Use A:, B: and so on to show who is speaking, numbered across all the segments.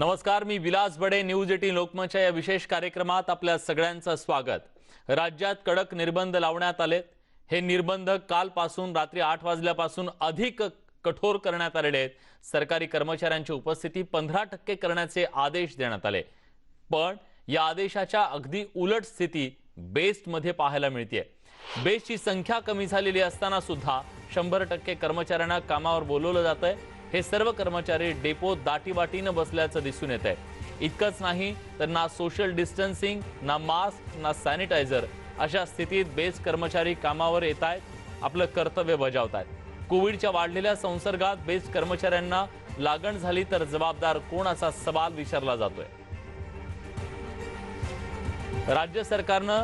A: नमस्कार, मी विलास बडे. न्यूज 18 लोकमतच्या या विशेष कार्यक्रमात आपल्या सगळ्यांचं स्वागत। राज्यात कडक निर्बंध लावण्यात आले। हे निर्बंध कालपासून रात्री 8 वाजल्यापासून अधिक कठोर करण्यात आले आहेत। सरकारी कर्मचाऱ्यांची उपस्थिती 15% करण्याचे आदेश देण्यात आले। पण या आदेशाच्या अगदी उलट स्थिती बेस्टमध्ये पाहायला मिळते। बेस्टची संख्या कमी झालेली असताना सुद्धा 100% कर्मचाऱ्यांना कामावर बोलवलं जातंय। हे सर्व कर्मचारी डेपोत दाटीवाटीने बसल्याचं दिसून येत आहे। इतकंच नाही तर ना सोशल डिस्टन्सिंग, ना मास्क, ना सॅनिटायझर अशा स्थितीत बेस्ट कर्मचारी कामावर येत आहेत, आपलं कर्तव्य बजावत आहेत। कोविडच्या वाढलेल्या संसर्गात बेस्ट कर्मचाऱ्यांना लागण झाली तर जबाबदार कोण असा सवाल विचारला जातोय। राज्य सरकारनं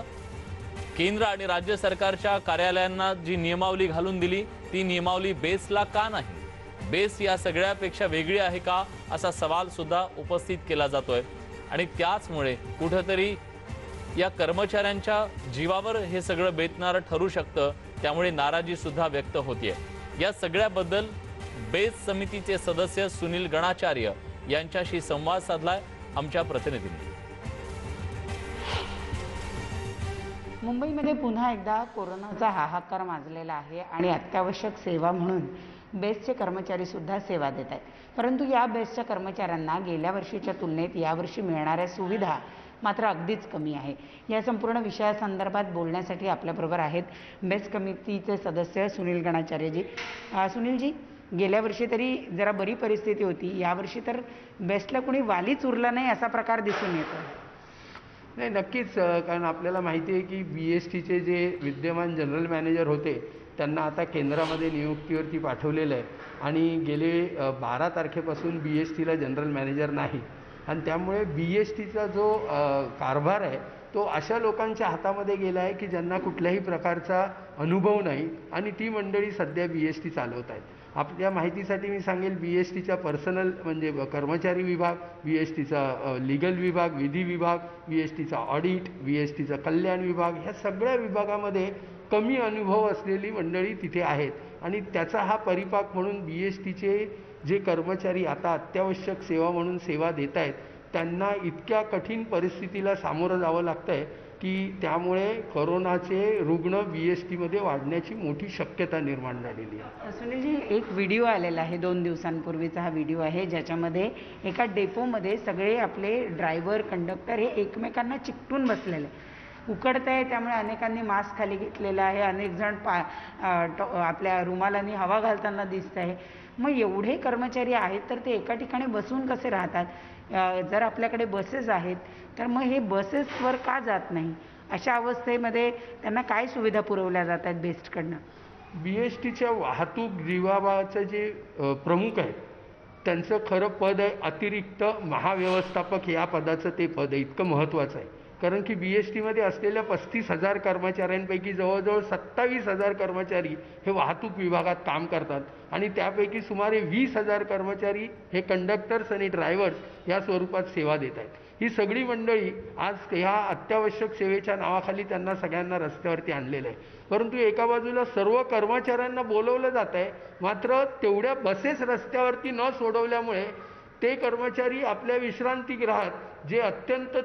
A: केंद्र आणि राज्य सरकारच्या कार्यालयांना जी नियमावली घालून दिली ती नियमावली बेस्टला का नाही? बेस्ट या सगळ्यापेक्षा वेगळी आहे का असा सवाल सुद्धा उपस्थित केला जातोय। आणि त्याचमुळे कुठेतरी या कर्मचाऱ्यांच्या जीवावर हे सगळं बेतणारं ठरू शकतं। त्यामुळे नाराजी सुद्धा व्यक्त होतीये। या सगळ्याबद्दल बेस्ट समितीचे सदस्य सुनील गणाचार्य यांच्याशी संवाद साधलाय आमच्या प्रतिनिधींनी।
B: मुंबईमध्ये पुन्हा एकदा कोरोनाचा हाहाकार माजलेला आहे आणि अत्यावश्यक सेवा म्हणून बेस्टचे कर्मचारी सुद्धा सेवा देत आहेत। परंतु या बेस्टच्या कर्मचाऱ्यांना गेल्या वर्षीच्या तुलनेत यावर्षी मिळणाऱ्या सुविधा मात्र अगदीच कमी आहे। या संपूर्ण विषयासंदर्भात बोलण्यासाठी आपल्याबरोबर आहेत बेस्ट कमिटीचे सदस्य सुनील गणाचार्यजी। सुनीलजी, गेल्या वर्षी तरी जरा बरी परिस्थिती होती, यावर्षी तर बेस्टला कुणी वालीच उरला नाही असा प्रकार दिसून येतो।
C: नाही, नक्कीच, कारण आपल्याला माहिती आहे की BSTचे जे विद्यमान जनरल मॅनेजर होते त्यांना आता केंद्रामध्ये नियुक्तीवरती पाठवलेलं आहे आणि गेले 12 तारखेपासून BSTला जनरल मॅनेजर नाही आणि त्यामुळे BSTचा जो कारभार आहे तो अशा लोकांच्या हातामध्ये गेला आहे की ज्यांना कुठल्याही प्रकारचा अनुभव नाही आणि ती मंडळी सध्या BST चालवत आहेत। आपल्या माहितीसाठी मी सांगेल, BSTच्या पर्सनल म्हणजे कर्मचारी विभाग, BSTचा लीगल विभाग, विधी विभाग, BSTचा ऑडिट, BSTचा कल्याण विभाग, ह्या सगळ्या विभागामध्ये कमी अनुभव असलेली मंडळी तिथे आहेत आणि त्याचा हा परिपाक म्हणून BSTचे जे कर्मचारी आता अत्यावश्यक सेवा म्हणून सेवा देत आहेत त्यांना इतक्या कठीण परिस्थितीला सामोरं जावं लागतं आहे की त्यामुळे कोरोनाचे रुग्ण BSTमध्ये वाढण्याची मोठी शक्यता निर्माण झालेली आहे।
B: सुनीलजी, एक व्हिडिओ आलेला आहे 2 दिवसांपूर्वीचा हा व्हिडिओ आहे ज्याच्यामध्ये एका डेपोमध्ये सगळे आपले ड्रायव्हर, कंडक्टर हे एकमेकांना चिकटून बसलेले, उकडत आहे त्यामुळे अनेकांनी मास्क खाली घेतलेला आहे, अनेक जण आपल्या रुमालांनी हवा घालताना दिसत आहे। मग एवढे कर्मचारी आहेत तर ते एका ठिकाणी बसून कसे राहतात? जर आपल्याकडे बसेस आहेत तर मग हे बसेसवर का जात नाही? अशा अवस्थेमध्ये त्यांना काय सुविधा पुरवल्या जातात बेस्टकडनं?
C: BSTच्या वाहतूक विभागाचं जे प्रमुख आहे त्यांचं खरं पद आहे अतिरिक्त महाव्यवस्थापक, या पदाचं ते पद आहे, इतकं महत्त्वाचं आहे। कारण की BSTमध्ये असलेल्या 35,000 कर्मचाऱ्यांपैकी जवळजवळ 27,000 कर्मचारी हे वाहतूक विभागात काम करतात आणि त्यापैकी सुमारे 20,000 कर्मचारी हे कंडक्टर्स आणि ड्रायव्हर्स या स्वरूपात सेवा देत आहेत। ही सगळी मंडळी आज ह्या अत्यावश्यक सेवेच्या नावाखाली त्यांना सगळ्यांना रस्त्यावरती आणलेलं आहे। परंतु एका बाजूला सर्व कर्मचाऱ्यांना बोलवलं जात आहे, मात्र तेवढ्या बसेस रस्त्यावरती न सोडवल्यामुळे ते कर्मचारी आपल्या विश्रांतीगृहात जे अत्यंत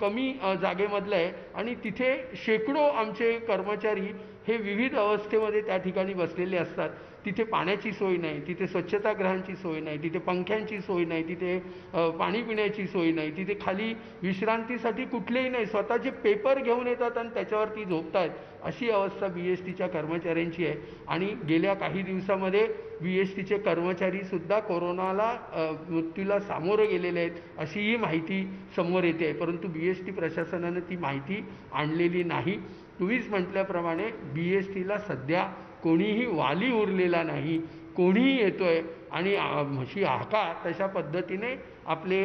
C: कमी जागेमधलं आहे आणि तिथे शेकडो आमचे कर्मचारी हे विविध अवस्थेमध्ये त्या ठिकाणी बसलेले असतात। तिथे पाण्याची सोय नाही, तिथे स्वच्छतागृहांची सोय नाही, तिथे पंख्यांची सोय नाही, तिथे पाणी पिण्याची सोय नाही, तिथे खाली विश्रांतीसाठी कुठलेही नाही, स्वतःचे पेपर घेऊन येतात आणि त्याच्यावरती झोपतात। अशी अवस्था BSTच्या कर्मचाऱ्यांची आहे आणि गेल्या काही दिवसामध्ये BSTचे कर्मचारीसुद्धा कोरोनाला मृत्यूला सामोरं गेलेले आहेत अशी ही माहिती समोर येते आहे। परंतु BST प्रशासनानं ती माहिती आणलेली नाही। तुम्हीच म्हटल्याप्रमाणे BSTला सध्या कोणीही वाली उरलेला नाही, कोणीही येतोय आणि म्हशी हाका तशा पद्धतीने आपले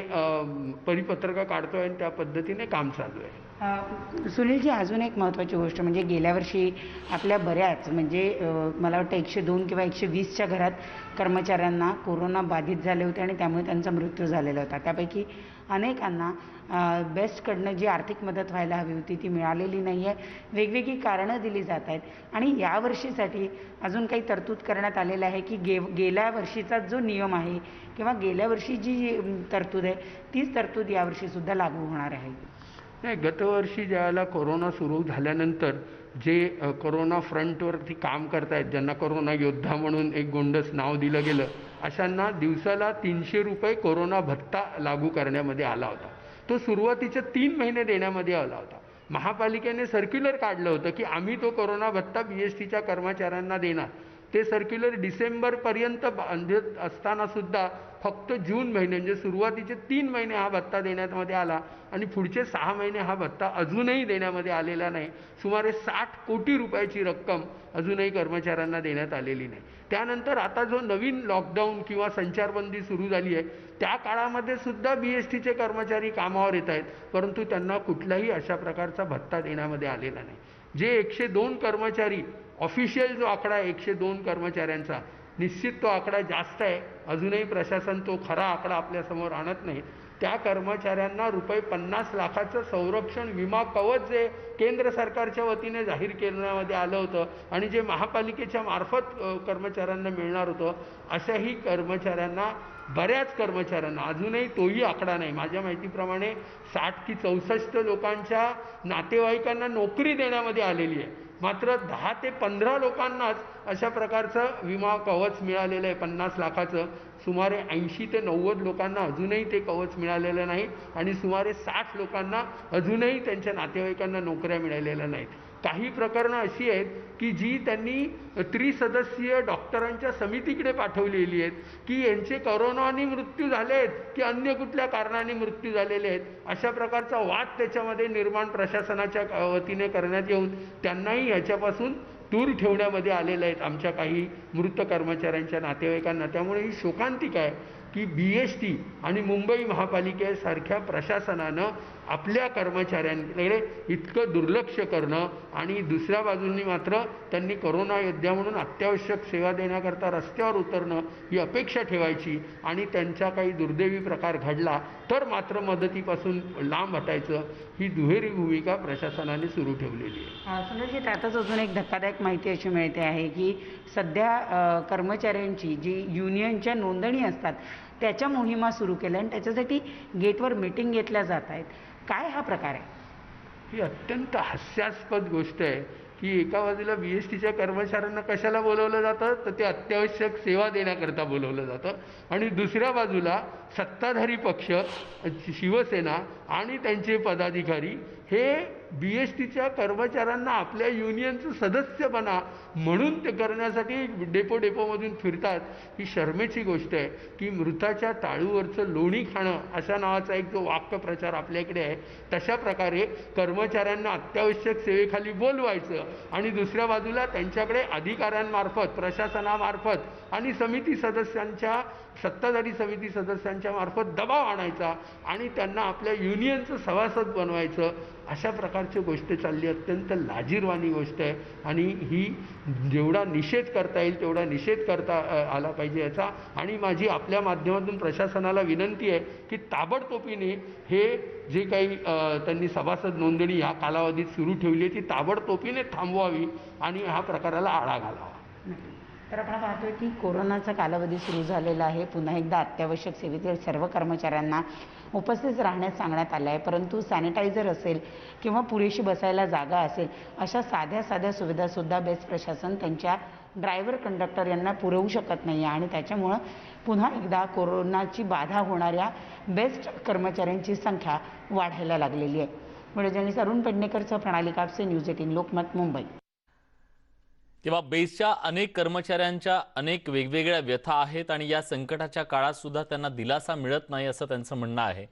C: परिपत्रकं काढतोय आणि त्या पद्धतीने काम चालू आहे।
B: सुनीलजी, अजून एक महत्त्वाची गोष्ट म्हणजे गेल्या वर्षी आपल्या बऱ्याच म्हणजे मला वाटतं 102 किंवा 120च्या घरात कर्मचाऱ्यांना कोरोना बाधित झाले होते आणि त्यामुळे त्यांचा मृत्यू झालेला होता। त्यापैकी अनेकांना बेस्टकडनं जी आर्थिक मदत व्हायला हवी होती ती मिळालेली नाही आहे. वेगवेगळी कारणं दिली जात आहेत आणि यावर्षीसाठी अजून काही तरतूद करण्यात आलेलं आहे की गेल्या वर्षीचा जो नियम आहे किंवा गेल्या वर्षी जी तरतूद आहे तीच तरतूद यावर्षीसुद्धा लागू होणार आहे.
C: नाही, गतवर्षी ज्यावेळेला कोरोना सुरू झाल्यानंतर जे कोरोना फ्रंटवरती काम करतायत, ज्यांना कोरोना योद्धा म्हणून एक गोंडस नाव दिलं गेलं, अशांना दिवसाला 300 रुपये कोरोना भत्ता लागू करण्यामध्ये आला होता. तो सुरुवातीचे 3 महिने देण्यामध्ये आला होता. महापालिकेने सर्क्युलर काढलं होतं की आम्ही तो कोरोना भत्ता BSTच्या कर्मचाऱ्यांना देणार. ते सर्क्युलर डिसेंबरपर्यंत बांधत असतानासुद्धा फक्त जून महिने म्हणजे सुरुवातीचे 3 महिने हा भत्ता देण्यामध्ये आला आणि पुढचे 6 महिने हा भत्ता अजूनही देण्यामध्ये आलेला नाही. सुमारे 60 कोटी रुपयाची रक्कम अजूनही कर्मचाऱ्यांना देण्यात आलेली नाही. त्यानंतर आता जो नवीन लॉकडाऊन किंवा संचारबंदी सुरू झाली आहे त्या काळामध्ये सुद्धा BSTचे कर्मचारी कामावर येत आहेत, परंतु त्यांना कुठलाही अशा प्रकारचा भत्ता देण्यामध्ये आलेला नाही. जे 102 कर्मचारी, ऑफिशियल जो आकडा आहे 102 कर्मचाऱ्यांचा, निश्चित तो आकडा जास्त आहे, अजूनही प्रशासन तो खरा आकडा आपल्यासमोर आणत नाही. त्या कर्मचाऱ्यांना रुपये 50 लाखाचं संरक्षण विमा कवच जे केंद्र सरकारच्या वतीने जाहीर करण्यामध्ये आलं होतं आणि जे महापालिकेच्या मार्फत कर्मचाऱ्यांना मिळणार होतं, अशाही कर्मचाऱ्यांना, बऱ्याच कर्मचाऱ्यांना अजूनही तोही आकडा नाही. माझ्या माहितीप्रमाणे 60 की 64 लोकांच्या नातेवाईकांना नोकरी देण्यामध्ये आलेली आहे, मात्र 10 ते 15 लोकांनाच अशा प्रकारचं विमा कवच मिळालेलं आहे 50 लाखाचं. सुमारे 80 ते 90 लोकांना अजूनही ते कवच मिळालेलं नाही आणि सुमारे 60 लोकांना अजूनही त्यांच्या नातेवाईकांना नोकऱ्या मिळालेल्या नाहीत. काही प्रकरणं अशी आहेत की जी त्यांनी त्रिसदस्यीय डॉक्टरांच्या समितीकडे पाठवलेली आहेत की यांचे कोरोनाने मृत्यू झाले आहेत की अन्य कुठल्या कारणाने मृत्यू झालेले आहेत, अशा प्रकारचा वाद त्याच्यामध्ये निर्माण प्रशासनाच्या वतीने करण्यात येऊन त्यांनाही ह्याच्यापासून दूर ठेवण्यामध्ये आलेले आहेत आमच्या काही मृत कर्मचाऱ्यांच्या नातेवाईकांना. त्यामुळे ही शोकांतिका आहे की BST आणि मुंबई महापालिकेसारख्या प्रशासनानं आपल्या कर्मचाऱ्यांकडे इतकं दुर्लक्ष करणं आणि दुसऱ्या बाजूंनी मात्र त्यांनी कोरोना योद्धा म्हणून अत्यावश्यक सेवा देण्याकरता रस्त्यावर उतरणं ही अपेक्षा ठेवायची आणि त्यांचा काही दुर्दैवी प्रकार घडला तर मात्र मदतीपासून लांब हटायचं, ही दुहेरी भूमिका प्रशासनाने सुरू ठेवलेली आहे.
B: सुनीलजी, त्यातच अजून एक धक्कादायक माहिती अशी मिळते आहे की सध्या कर्मचाऱ्यांची जी युनियनच्या नोंदणी असतात त्याच्या मोहिमा सुरू केल्या आणि त्याच्यासाठी गेटवर मीटिंग घेतल्या जात आहेत. काय हा प्रकार आहे?
C: ही अत्यंत हास्यास्पद गोष्ट आहे की एका बाजूला BSTच्या कर्मचाऱ्यांना कशाला बोलवलं जातं, तर ते अत्यावश्यक सेवा देण्याकरता बोलवलं जातं आणि दुसऱ्या बाजूला सत्ताधारी पक्ष, शिवसेना आणि त्यांचे पदाधिकारी हे BSTच्या कर्मचाऱ्यांना आपल्या युनियनचं सदस्य बना म्हणून ते करण्यासाठी डेपोमधून फिरतात. ही शर्मेची गोष्ट आहे की मृताच्या टाळूवरचं लोणी खाणं अशा नावाचा एक जो वाक्प्रचार आपल्याकडे आहे, तशा प्रकारे कर्मचाऱ्यांना अत्यावश्यक सेवेखाली बोलवायचं आणि दुसऱ्या बाजूला त्यांच्याकडे अधिकाऱ्यांमार्फत, प्रशासनामार्फत आणि समिती सदस्यांच्या, सत्ताधारी समिती सदस्यांच्या मार्फत दबाव आणायचा आणि त्यांना आपल्या युनियनचं सभासद बनवायचं, अशा प्रकारची गोष्ट चालली. अत्यंत लाजिरवाणी गोष्ट आहे आणि ही जेवढा निषेध करता येईल तेवढा निषेध करता आला पाहिजे याचा. आणि माझी आपल्या माध्यमातून प्रशासनाला विनंती आहे की ताबडतोबीने हे जे काही त्यांनी सभासद नोंदणी ह्या कालावधीत सुरू ठेवली आहे ती ताबडतोबीने थांबवावी आणि ह्या प्रकाराला आळा घालावा.
B: तर आपण पाहतोय की कोरोनाचा कालावधी सुरू झालेला आहे. पुन्हा एकदा अत्यावश्यक सेवेतील सर्व कर्मचाऱ्यांना उपस्थित राहण्यास सांगण्यात आलं आहे, परंतु सॅनिटायझर असेल किंवा पुरेशी बसायला जागा असेल अशा साध्या सुविधासुद्धा बेस्ट प्रशासन त्यांच्या ड्रायव्हर, कंडक्टर यांना पुरवू शकत नाही आहे आणि त्याच्यामुळं पुन्हा एकदा कोरोनाची बाधा होणाऱ्या बेस्ट कर्मचाऱ्यांची संख्या वाढायला लागलेली आहे. व्हिडिओ जर्नलिस्ट अरुण पेडणेकरसह प्रणाली कापसे, न्यूज 18 लोकमत, मुंबई.
A: तेव्हा बेस्टच्या अनेक कर्मचाऱ्यांच्या अनेक वेगवेगळ्या व्यथा आहेत आणि या संकटाच्या काळात सुद्धा त्यांना दिलासा मिळत नाही असं त्यांचं म्हणणं आहे.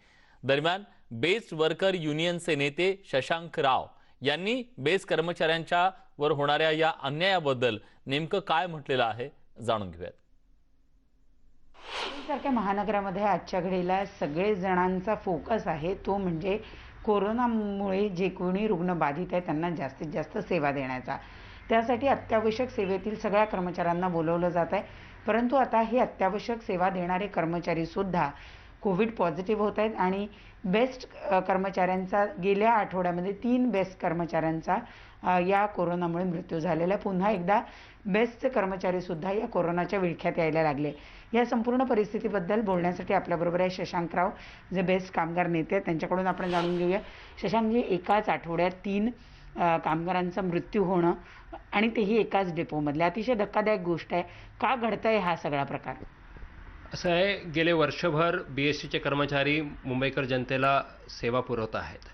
A: दरम्यान बेस्ट वर्कर युनियनचे नेते शशांक राव यांनी बेस्ट कर्मचाऱ्यांच्या वर होणाऱ्या या अन्यायाबद्दल नेमकं काय म्हटलेलं आहे जाणून घेऊयात.
B: सारख्या महानगरामध्ये आजच्या घडीला सगळे जणांचा फोकस आहे तो म्हणजे कोरोनामुळे जे कोणी रुग्ण बाधित आहे त्यांना जास्तीत जास्त सेवा देण्याचा. त्यासाठी अत्यावश्यक सेवेतील सगळ्या कर्मचाऱ्यांना बोलवलं जात आहे, परंतु आता हे अत्यावश्यक सेवा देणारे कर्मचारी सुद्धा कोविड पॉझिटिव्ह होत आहेत आणि बेस्ट कर्मचाऱ्यांचा गेल्या आठवड्यामध्ये 3 बेस्ट कर्मचाऱ्यांचा या कोरोनामुळे मृत्यू झालेला आहे. पुन्हा एकदा बेस्टचे कर्मचारीसुद्धा या कोरोनाच्या विळख्यात यायला लागले. या संपूर्ण परिस्थितीबद्दल बोलण्यासाठी आपल्याबरोबर आहे शशांकराव, जे बेस्ट कामगार नेते आहेत. त्यांच्याकडून आपण जाणून घेऊया. शशांकजी, एकाच आठवड्यात 3 कामगारांचा मृत्यू होणं आणि तेही एकाच डेपोमधले अतिशय धक्कादायक गोष्ट आहे. का घडतंय हा सगळा प्रकार?
D: असं आहे, गेले वर्षभर BSTचे कर्मचारी मुंबईकर जनतेला सेवा पुरवत आहेत.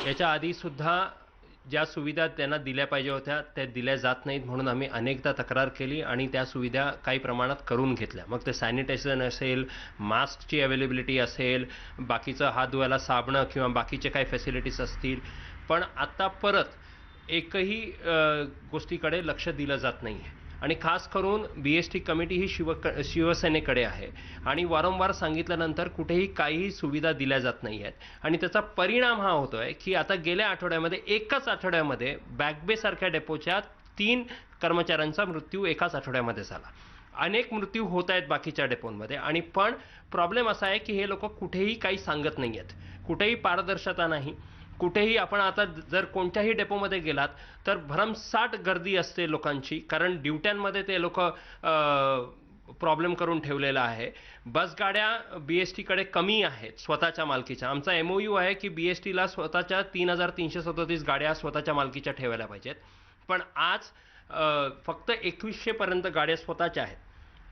D: याच्या आधीसुद्धा ज्या सुविधा त्यांना दिल्या पाहिजे होत्या त्या दिल्या जात नाहीत म्हणून आम्ही अनेकदा तक्रार केली आणि त्या सुविधा काही प्रमाणात करून घेतल्या. मग ते सॅनिटायझेशन असेल, मास्कची अवेलेबिलिटी असेल, बाकीचं हात धुवायला साबणं किंवा बाकीचे काही फॅसिलिटीज असतील, पण आता परत एकही गोष्टीकडे लक्ष दिलं जात नाही आहे. आणि खास करून BST कमिटी ही शिवसेनेकडे आहे आणि वारंवार सांगितल्यानंतर कुठेही काहीही सुविधा दिल्या जात नाही आहेत. आणि त्याचा परिणाम हा होतोय की आता गेल्या आठवड्यामध्ये एकाच आठवड्यामध्ये बॅकबे सारख्या डेपोच्या 3 कर्मचाऱ्यांचा मृत्यू एकाच आठवड्यामध्ये झाला. अनेक मृत्यू होत आहेत बाकीच्या डेपोंमध्ये आणि पण प्रॉब्लेम असा आहे की हे लोक कुठेही काही सांगत नाही आहेत, कुठेही पारदर्शकता नाही. कुठेही आपण आता जर कोणत्याही डेपोमध्ये गेलात तर भरमसाठ गर्दी असते लोकांची, कारण ड्युट्यांमध्ये ते लोक प्रॉब्लेम करून ठेवलेला आहे. बसगाड्या BSTकडे कमी आहेत स्वतःच्या मालकीच्या. आमचा MOU आहे की BSTला स्वतःच्या 3337 गाड्या स्वतःच्या मालकीच्या ठेवायला पाहिजेत, पण आज फक्त 2100 पर्यंत गाड्या स्वतःच्या आहेत.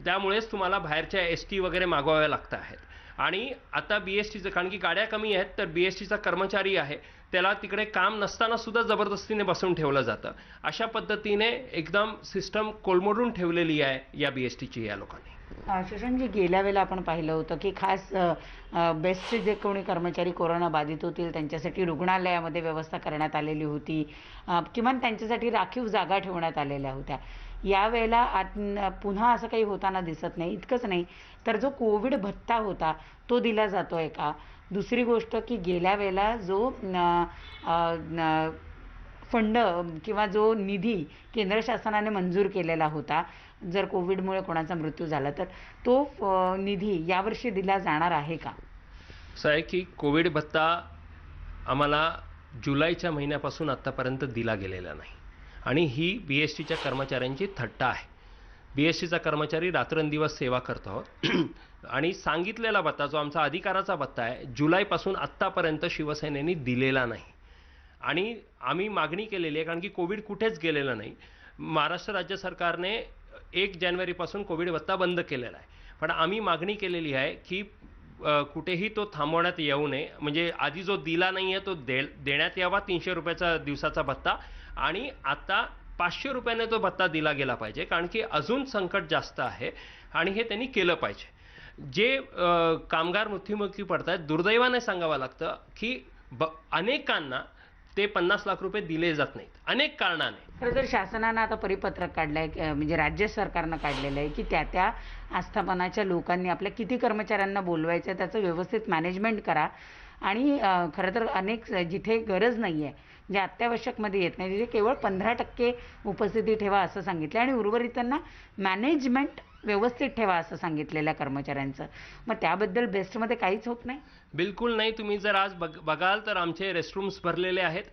D: त्यामुळेच तुम्हाला बाहेरच्या ST वगैरे मागवाव्या लागत आहेत. आणि आता BSTचं, कारण की गाड्या कमी आहेत तर BSTचा कर्मचारी आहे त्याला तिकडे काम नसताना सुद्धा जबरदस्तीने बसवून ठेवलं जातं. अशा पद्धतीने एकदम सिस्टम कोलमडून ठेवलेली आहे या BSTची या लोकांनी.
B: शशांकजी, गेल्या वेळेला आपण पाहिलं होतं की खास बेस्टचे जे कोणी कर्मचारी कोरोना बाधित होतील त्यांच्यासाठी रुग्णालयामध्ये व्यवस्था करण्यात आलेली होती, किमान त्यांच्यासाठी राखीव जागा ठेवण्यात आलेल्या होत्या. यावेळेला पुन्हा असं काही होताना दिसत नाही. इतकंच नाही तर जो कोविड भत्ता होता तो दिला जातोय का? दुसरी गोष्ट की गेल्या वेळेला जो फंड किंवा जो निधी केंद्र शासनाने मंजूर केलेला होता, जर कोविडमुळे कोणाचा मृत्यू झाला तर तो निधी यावर्षी दिला जाणार आहे का?
D: असं आहे की कोविड भत्ता आम्हाला जुलैच्या महिन्यापासून आत्तापर्यंत दिला गेलेला नाही आणि ही BSTच्या कर्मचाऱ्यांची थट्टा आहे. BSTचा कर्मचारी रात्रंदिवस सेवा करतो आणि सांगितलेला भत्ता जो आमचा अधिकाराचा भत्ता आहे जुलैपासून आत्तापर्यंत शिवसेनेने दिलेला नाही. आणि आम्ही मागणी केलेली आहे, कारण की कोविड कुठेच गेलेलं नाही. महाराष्ट्र राज्य सरकारने 1 जानेवारीपासून कोविड भत्ता बंद केलेला आहे, पण आम्ही मागणी केलेली आहे की कुठेही तो थांबवण्यात येऊ नये. म्हणजे आधी जो दिला नाही आहे तो देण्यात यावा, 300 रुपयाचा दिवसाचा भत्ता, आणि आता 500 रुपयाने तो भत्ता दिला गेला पाहिजे, कारण की अजून संकट जास्त आहे आणि हे त्यांनी केलं पाहिजे. जे कामगार मृत्युमुखी पडत आहेत, दुर्दैवाने सांगावं लागतं की अनेकांना ते 50 लाख रुपये दिले जात नाहीत अनेक कारणाने.
B: खरं तर शासनानं आता परिपत्रक काढलंय, म्हणजे राज्य सरकारनं काढलेलं आहे की त्या आस्थापनाच्या लोकांनी आपल्या किती कर्मचाऱ्यांना बोलवायचं आहे त्याचं व्यवस्थित मॅनेजमेंट करा. आणि खरं तर अनेक जिथे गरज नाही आहे, जे अत्यावश्यकमध्ये येत नाही, तिथे केवळ 15% उपस्थिती ठेवा असं सांगितलं आणि उर्वरित त्यांना मॅनेजमेंट व्यवस्थित ठेवा असं सांगितलेल्या कर्मचाऱ्यांचं. मग त्याबद्दल बेस्टमध्ये काहीच होत नाही?
D: बिलकुल नाही. तुम्ही जर आज बघाल तर आमचे रेस्टरूम्स भरलेले आहेत.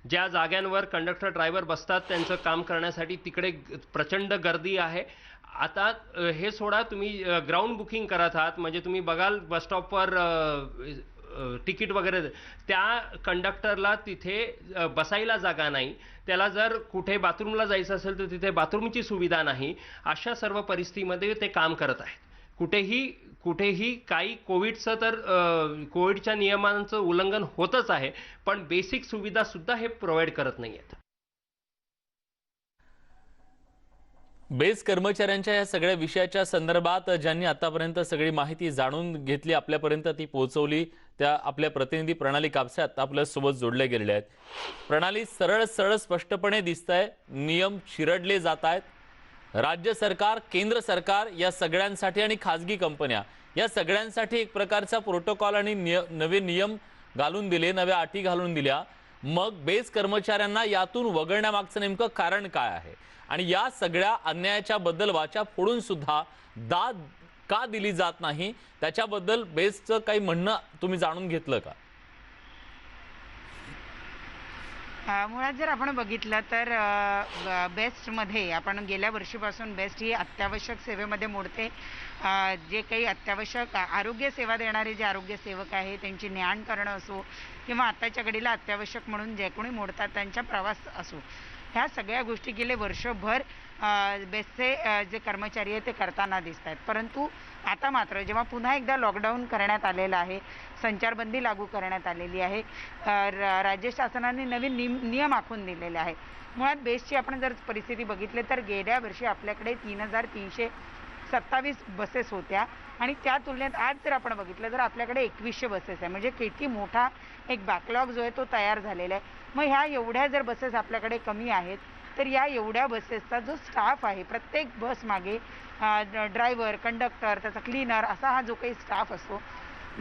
D: ज्या जाग्यांवर कंडक्टर ड्रायव्हर बसतात त्यांचं काम करण्यासाठी तिकडे प्रचंड गर्दी आहे. आता हे सोडा, तुम्ही ग्राउंड बुकिंग करत आहात, म्हणजे तुम्ही बघाल बसस्टॉपवर तिकीट वगैरे, त्या कंडक्टरला तिथे बसायला जागा नाही, त्याला जर कुठे बाथरूमला जायचं असेल तर तिथे बाथरूमची सुविधा नाही. अशा सर्व परिस्थितीमध्ये ते काम करत आहेत. कुठेही काही कोविडचं तर कोविडच्या नियमांचं उल्लंघन होतच आहे, पण बेसिक सुविधा सुद्धा हे प्रोव्हाइड करत नाही आहेत.
A: बेस कर्मचाऱ्यांच्या या सगळ्या विषयाच्या संदर्भात ज्यांनी आतापर्यंत सगळी माहिती जाणून घेतली, आपल्यापर्यंत ती पोहोचवली, त्या आपल्या प्रतिनिधी प्रणाली कापसे आता आपल्या सोबत जोडले गेलेले आहेत. प्रणाली, सरळ स्पष्टपणे दिसतंय नियम चिरडले जात आहेत. राज्य सरकार, केंद्र सरकार या सगळ्यांसाठी आणि खासगी कंपन्या या सगळ्यांसाठी एक प्रकारचा प्रोटोकॉल आणि नवे नियम घालून दिले, नव्या अटी घालून दिल्या. मग बेस कर्मचाऱ्यांना यातून वगळण्यामागचं नेमकं कारण काय आहे? आणि या सगळ्या अन्यायाच्या बद्दल वाचा फोडून सुद्धा दाद का दिली जात नाही त्याच्याबद्दल बेस्टचं काही म्हणणं तुम्ही जाणून घेतलं का?
B: मुळात जर आपण बघितलं तर बेस्टमध्ये आपण गेल्या वर्षीपासून बेस्ट ही अत्यावश्यक सेवेमध्ये मोडते. जे काही अत्यावश्यक आरोग्य सेवा देणारे जे आरोग्य सेवक आहे त्यांची ने-आण करणं असो किंवा आत्ताच्या घडीला अत्यावश्यक म्हणून जे कोणी मोडतात त्यांचा प्रवास असो, ह्या सगळ्या गोष्टी गेले वर्षभर बेस्टचे जे कर्मचारी आहेत ते करताना दिसत आहेत. परंतु आता मात्र जेव्हा पुन्हा एकदा लॉकडाऊन करण्यात आलेलं आहे, संचारबंदी लागू करण्यात आलेली आहे, राज्य शासनाने नवीन नियम आखून दिलेले आहे. मुळात बेस्टची आपण जर परिस्थिती बघितली तर गेल्या वर्षी आपल्याकडे 3,327 बसेस होत्या आणि त्या तुलनेत आज जर आपण बघितलं तर आपल्याकडे 2100 बसेस आहे. म्हणजे किती मोठा एक बॅकलॉग जो आहे तो तयार झालेला आहे. मग ह्या एवढ्या जर बसेस आपल्याकडे कमी आहेत तर या एवढ्या बसेसचा जो स्टाफ आहे, प्रत्येक बस मागे ड्रायव्हर, कंडक्टर, त्याचा क्लीनर असा हा जो काही स्टाफ असतो,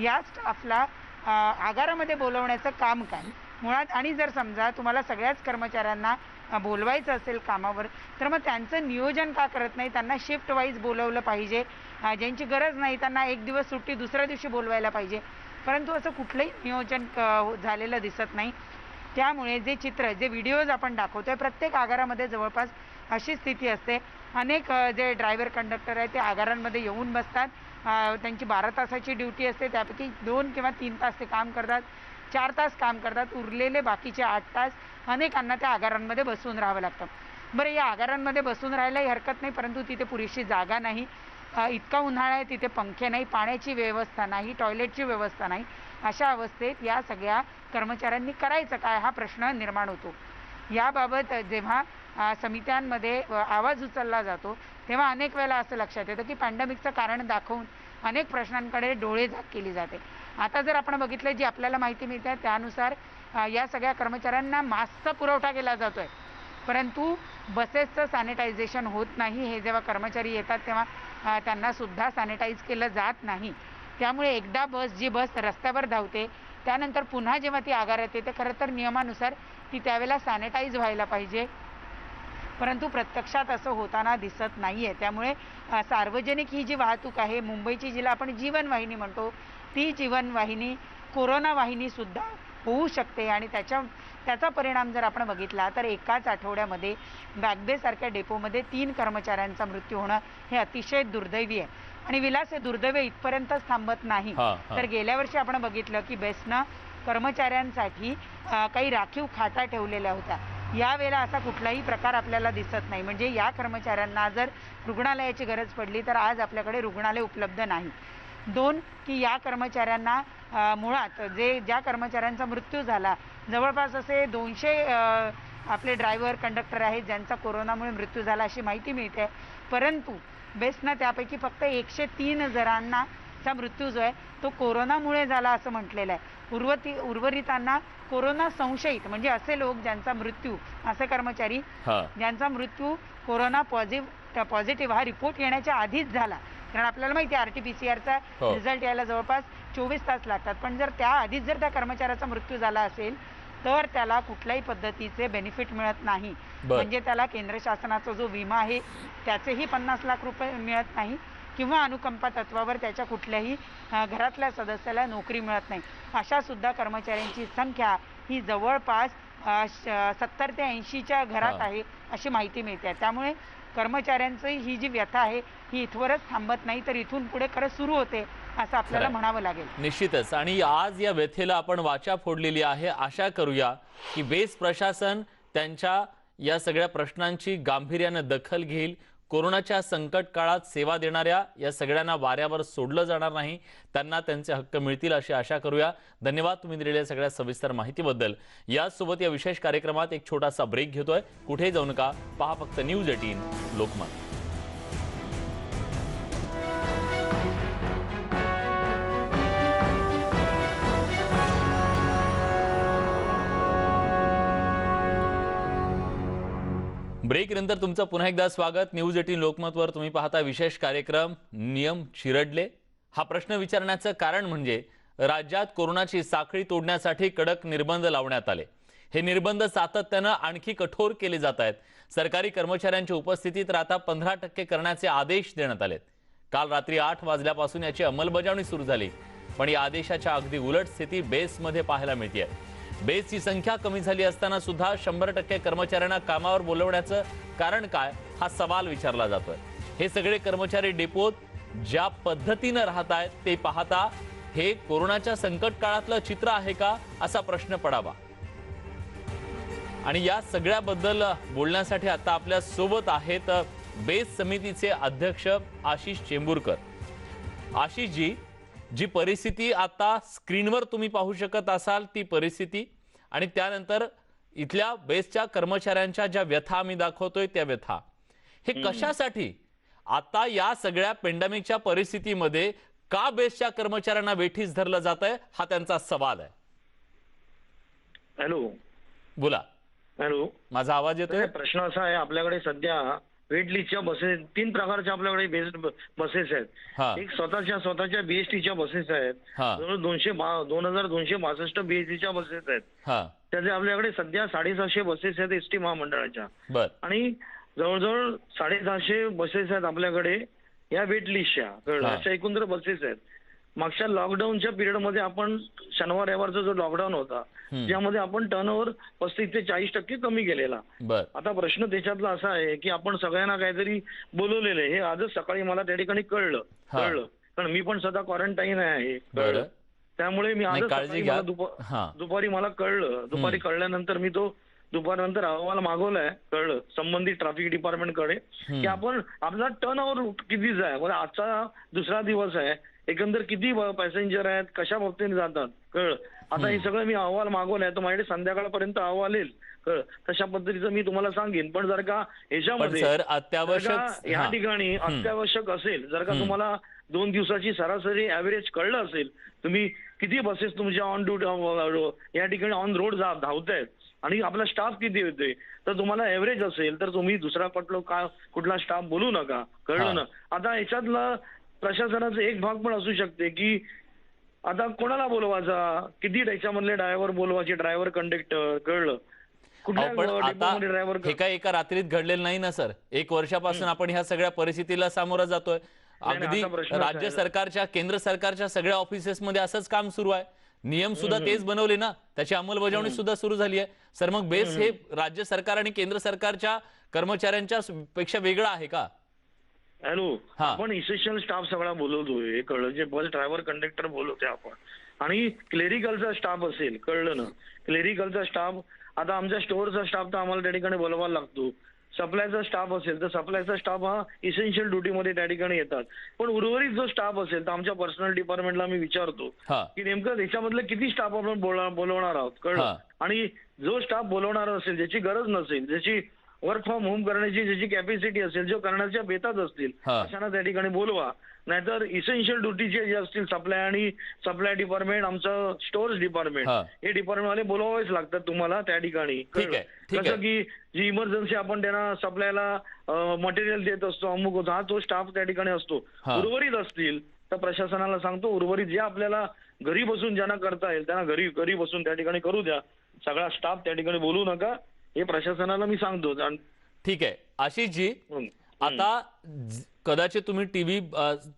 B: या स्टाफला आगारामध्ये बोलवण्याचं काम काय मुळात. आणि जर समजा तुम्हाला सगळ्याच कर्मचाऱ्यांना बोलवायचं असेल कामावर तर मग त्यांचं नियोजन का करत नाही? त्यांना शिफ्ट वाईज बोलवलं पाहिजे. ज्यांची गरज नाही त्यांना एक दिवस सुट्टी दुसऱ्या दिवशी बोलवायला पाहिजे. परंतु असं कुठलंही नियोजन झालेलं दिसत नाही. त्यामुळे जे चित्र, जे व्हिडिओज आपण दाखवतोय, प्रत्येक आगारामध्ये जवळपास अशी स्थिती असते. अनेक जे ड्रायव्हर, कंडक्टर आहेत ते आगारांमध्ये येऊन बसतात. त्यांची 12 तासाची ड्युटी असते, त्यापैकी 2 किंवा 3 तास ते काम करतात, 4 तास काम करतात. उरलेले बाकीचे 8 तास अनेकांना त्या आगारांमध्ये बसून राहावं लागतं. बरं, या आगारांमध्ये बसून राहायलाही हरकत नाही, परंतु तिथे पुरेशी जागा नाही. इतका उन्हाळा आहे, तिथे पंखे नाही, पाण्याची व्यवस्था नाही, टॉयलेटची व्यवस्था नाही. अशा अवस्थेत या सगळ्या कर्मचाऱ्यांनी करायचं काय हा प्रश्न निर्माण होतो. याबाबत जेव्हा समित्यांमध्ये आवाज उचलला जातो तेव्हा अनेक वेळेला असं लक्षात येतं की पॅन्डेमिकचं कारण दाखवून अनेक प्रश्नांकडे डोळेझाक केली जाते. आता जर आपण बघितलं, जी आपल्याला माहिती मिळते त्यानुसार या सगळ्या कर्मचाऱ्यांना मास्कचा पुरवठा केला जातोय, परंतु बसेसचं सॅनिटायझेशन होत नाही. हे जेव्हा कर्मचारी येतात तेव्हा त्यांना सुद्धा सॅनिटाईज केलं जात नाही. त्यामुळे एकदा जी बस रस्त्यावर धावते त्यानंतर पुन्हा जेव्हा ती आगारात येते, खरं तर नियमानुसार ती त्यावेळेला सॅनिटाईज व्हायला पाहिजे, परंतु प्रत्यक्षात असं होताना दिसत नाही आहे. त्यामुळे सार्वजनिक ही जी वाहतूक आहे मुंबईची, जिला आपण जीवनवाहिनी म्हणतो, ती जीवनवाहिनी कोरोना वाहिनीसुद्धा होऊ शकते. आणि त्याचा परिणाम जर आपण बघितला तर एकाच आठवड्यामध्ये बॅगबेसारख्या डेपोमध्ये 3 कर्मचाऱ्यांचा मृत्यू होणं हे अतिशय दुर्दैवी आहे. आणि विलास, हे दुर्दैव इथपर्यंतच थांबत नाही. तर गेल्या वर्षी आपण बघितलं की बेस्टनं कर्मचाऱ्यांसाठी काही राखीव खाटा ठेवलेल्या होत्या. यावेळेला असा कुठलाही प्रकार आपल्याला दिसत नाही. म्हणजे या कर्मचाऱ्यांना जर रुग्णालयाची गरज पडली तर आज आपल्याकडे रुग्णालय उपलब्ध नाही. 2 की या कर्मचाऱ्यांना मुळात ज्या कर्मचाऱ्यांचा मृत्यू झाला, जवळपास असे 200 आपले ड्रायव्हर, कंडक्टर आहेत ज्यांचा कोरोनामुळे मृत्यू झाला अशी माहिती मिळते. परंतु बेस्टनं त्यापैकी फक्त 103 जणांचा मृत्यू जो आहे तो कोरोनामुळे झाला असं म्हटलेलं आहे. उर्वरितांना कोरोना संशयित, म्हणजे असे लोक ज्यांचा मृत्यू, असे कर्मचारी ज्यांचा मृत्यू कोरोना पॉझिटिव्ह हा रिपोर्ट येण्याच्या आधीच झाला. कारण आपल्याला माहिती आहे RT-PCR रिझल्ट यायला जवळपास 24 तास लागतात. पण जर त्याआधीच जर त्या कर्मचाऱ्याचा मृत्यू झाला असेल तर त्याला कुठल्याही पद्धतीचे बेनिफिट मिळत नाही. म्हणजे त्याला केंद्र शासनाचा जो विमा आहे त्याचेही 50 लाख रुपये मिळत नाही किंवा अनुकंपा तत्वावर त्याच्या कुठल्याही घरातल्या सदस्याला नोकरी मिळत नाही. अशा सुद्धा कर्मचाऱ्यांची संख्या ही जवळपास 70 ते 80च्या घरात आहे अशी माहिती मिळते. त्यामुळे कर्मचाऱ्यांची ही जी व्यथा आहे ही इथवरच थांबत नाही, तर इथून पुढे खरं सुरू होते असं आपल्याला म्हणावं लागेल.
A: निश्चितच. आणि आज या व्यथेला आपण वाचा फोडलेली आहे. आशा करूया की बेस्ट प्रशासन त्यांच्या या सगळ्या प्रश्नांची गांभीर्याने दखल घेईल. कोरोनाच्या संकट काळात सेवा देणाऱ्या या सगळ्यांना वाऱ्यावर सोडलं जाणार नाही, त्यांना त्यांचे हक्क मिळतील अशी आशा करूया. धन्यवाद तुम्ही दिलेल्या सगळ्या सविस्तर माहितीबद्दल. यासोबत या विशेष कार्यक्रमात एक छोटासा ब्रेक घेतोय. कुठे जाऊ नका, पहा फक्त न्यूज 18 लोकमत. ब्रेक नंतर तुमचं पुन्हा एकदा स्वागत. न्यूज 18 लोकमतवर तुम्ही पाहता विशेष कार्यक्रम नियम चिरडले. हा प्रश्न विचारण्याचं कारण म्हणजे राज्यात कोरोनाची साखळी तोडण्यासाठी कडक निर्बंध लावण्यात आले. हे निर्बंध सातत्याने आणखी कठोर केले जात आहेत. सरकारी कर्मचाऱ्यांच्या उपस्थितीत आता 15% करण्याचे आदेश देण्यात आलेत. काल रात्री 8 वाजल्यापासून याची अंमलबजावणी सुरू झाली, पण या आदेशाच्या अगदी उलट स्थिती बेस्टमध्ये पाहायला मिळते. बेस्टची संख्या कमी झाली असताना सुद्धा 100% कर्मचाऱ्यांना कामावर बोलवण्याचं कारण काय, हा सवाल विचारला जातोय. हे सगळे कर्मचारी डेपोत ज्या पद्धतीनं राहत आहेत ते पाहता हे कोरोनाच्या संकट काळातलं चित्र आहे का, असा प्रश्न पडावा. आणि या सगळ्याबद्दल बोलण्यासाठी आता आपल्या सोबत आहेत बेस्ट समितीचे अध्यक्ष आशिष चेंबूरकर. आशिषजी, जी परिस्थिती आता स्क्रीनवर तुम्ही पाहू शकत असाल ती परिस्थिती, आणि त्यानंतर इथल्या बेस्टच्या कर्मचाऱ्यांच्या ज्या व्यथा आम्ही दाखवतोय त्या व्यथा, हे कशासाठी आता या सगळ्या पेंडेमिकच्या परिस्थितीमध्ये का बेस्टच्या कर्मचाऱ्यांना वेठीस धरलं जात आहे, हा त्यांचा सवाल आहे.
E: हॅलो
A: बोला.
E: हॅलो,
A: माझा आवाज येतोय?
E: प्रश्न असा आहे, आपल्याकडे सध्या वेट लिस्टच्या बसेस 3 प्रकारच्या आपल्याकडे बेस्ड बसेस
A: हा.
E: आहेत. एक स्वतःच्या बीएसटीच्या बसेस आहेत,
A: हा.
E: 2262 बीएसटीच्या बसेस आहेत.
A: हा.
E: त्याचे आपल्याकडे सध्या 750 बसेस आहेत एसटी महामंडळाच्या,
A: बर.
E: आणि जवळजवळ 650 बसेस आहेत आपल्याकडे या वेट लिस्टच्या.
A: हा.
E: अशा एकूण बसेस आहेत. मागच्या लॉकडाऊनच्या पिरियडमध्ये आपण शनिवार रविवारचा जो लॉकडाऊन होता त्यामध्ये आपण टर्नओव्हर 35 ते 40% कमी केलेला.
A: बर.
E: आता प्रश्न त्याच्यातला असा आहे की आपण सगळ्यांना काहीतरी बोलवलेलं आहे. हे आजच सकाळी मला त्या ठिकाणी कळलं. कारण मी पण सध्या क्वारंटाईन आहे.
A: बरं.
E: त्यामुळे मी
A: नाही,
E: आजच
A: काळजी
E: सकाळी
A: घ्या.
E: मला दुपारी मला कळलं. दुपारी कळल्यानंतर मी तो दुपारनंतर अहवाल मागवलाय. कळलं संबंधित ट्रॅफिक डिपार्टमेंटकडे की आपण आपला टर्नओव्हर कितीचा आहे. म्हणजे आजचा दुसरा दिवस आहे, एकंदर किती पॅसेंजर आहेत, कशा बाबतीने जातात. कळलं. आता हे सगळं मी अहवाल मागवलाय, तर माझ्याकडे संध्याकाळपर्यंत अहवाल येईल. कळलं. तशा पद्धतीचं मी तुम्हाला सांगेन. पण जर का ह्याच्यामध्ये
A: सर अत्यावश्यक
E: या ठिकाणी अत्यावश्यक असेल, जर का तुम्हाला 2 दिवसाची सरासरी ऍव्हरेज कळलं असेल, तुम्ही किती बसेस तुमच्या ऑन ड्युटी या ठिकाणी ऑन रोड धावतायत आणि आपला स्टाफ किती होते, तर तुम्हाला एव्हरेज असेल तर तुम्ही दुसरा कुठला स्टाफ बोलू नका. कळलं ना. आता याच्यातला प्रशासनाचा एक भाग पण असू शकते की आता कोणाला बोलवायचा, किती त्याच्यामधले ड्रायव्हर बोलवायचे, ड्रायव्हर कंडक्टर. कळलं.
A: पण आता हे काय एका रात्रीत घडलेलं नाही ना सर. 1 वर्षापासून आपण ह्या सगळ्या परिस्थितीला सामोरं जातोय. अगदी राज्य सरकारच्या, केंद्र सरकारच्या सगळ्या ऑफिसेसमध्ये असंच काम सुरू आहे. नियम सुद्धा तेच बनवले ना, त्याची अंमलबजावणी सुद्धा सुरू झाली आहे. सर मग बेस हे राज्य सरकार आणि केंद्र सरकारच्या कर्मचाऱ्यांच्या पेक्षा वेगळं आहे का?
E: हॅलो, आपण इसेन्शियल स्टाफ सगळा बोलवतोय. कळलं. जे बस ड्रायव्हर कंडक्टर बोलवतोय आपण, आणि क्लेरिकलचा स्टाफ असेल. कळलं ना. क्लेरिकलचा स्टाफ, आता आमच्या स्टोअरचा स्टाफ तर आम्हाला त्या ठिकाणी बोलवायला लागतो. सप्लायचा स्टाफ असेल तर सप्लायचा स्टाफ हा इसेन्शियल ड्युटीमध्ये त्या ठिकाणी येतात. पण उर्वरित जो स्टाफ असेल तर आमच्या पर्सनल डिपार्टमेंटला मी विचारतो की नेमकं त्याच्यामधलं किती स्टाफ आपण बोलवणार आहोत. कळलं. आणि जो स्टाफ बोलवणार असेल, ज्याची गरज नसेल, ज्याची वर्क फ्रॉम होम करण्याची ज्याची कॅपॅसिटी असेल, जो करण्याच्या बेतात असतील, अशांना त्या ठिकाणी बोलवा. नाहीतर इसेन्शियल ड्युटीचे जे असतील सप्लाय डिपार्टमेंट, आमचं स्टोअर्स डिपार्टमेंट, हे डिपार्टमेंटवाले बोलवावेच लागतात तुम्हाला त्या ठिकाणी. कसं की जी इमर्जन्सी आपण त्यांना सप्लायला मटेरियल देत असतो, अमुक होतो, हा तो स्टाफ त्या ठिकाणी असतो. उर्वरित असतील तर प्रशासनाला सांगतो, उर्वरित जे आपल्याला घरी बसून ज्यांना करता येईल त्यांना घरी बसून त्या ठिकाणी करू द्या. सगळा स्टाफ त्या ठिकाणी बोलू नका, हे प्रशासनाला मी सांगतो.
A: ठीक आहे. आशिषजी, आता कदाचित तुम्ही टीव्ही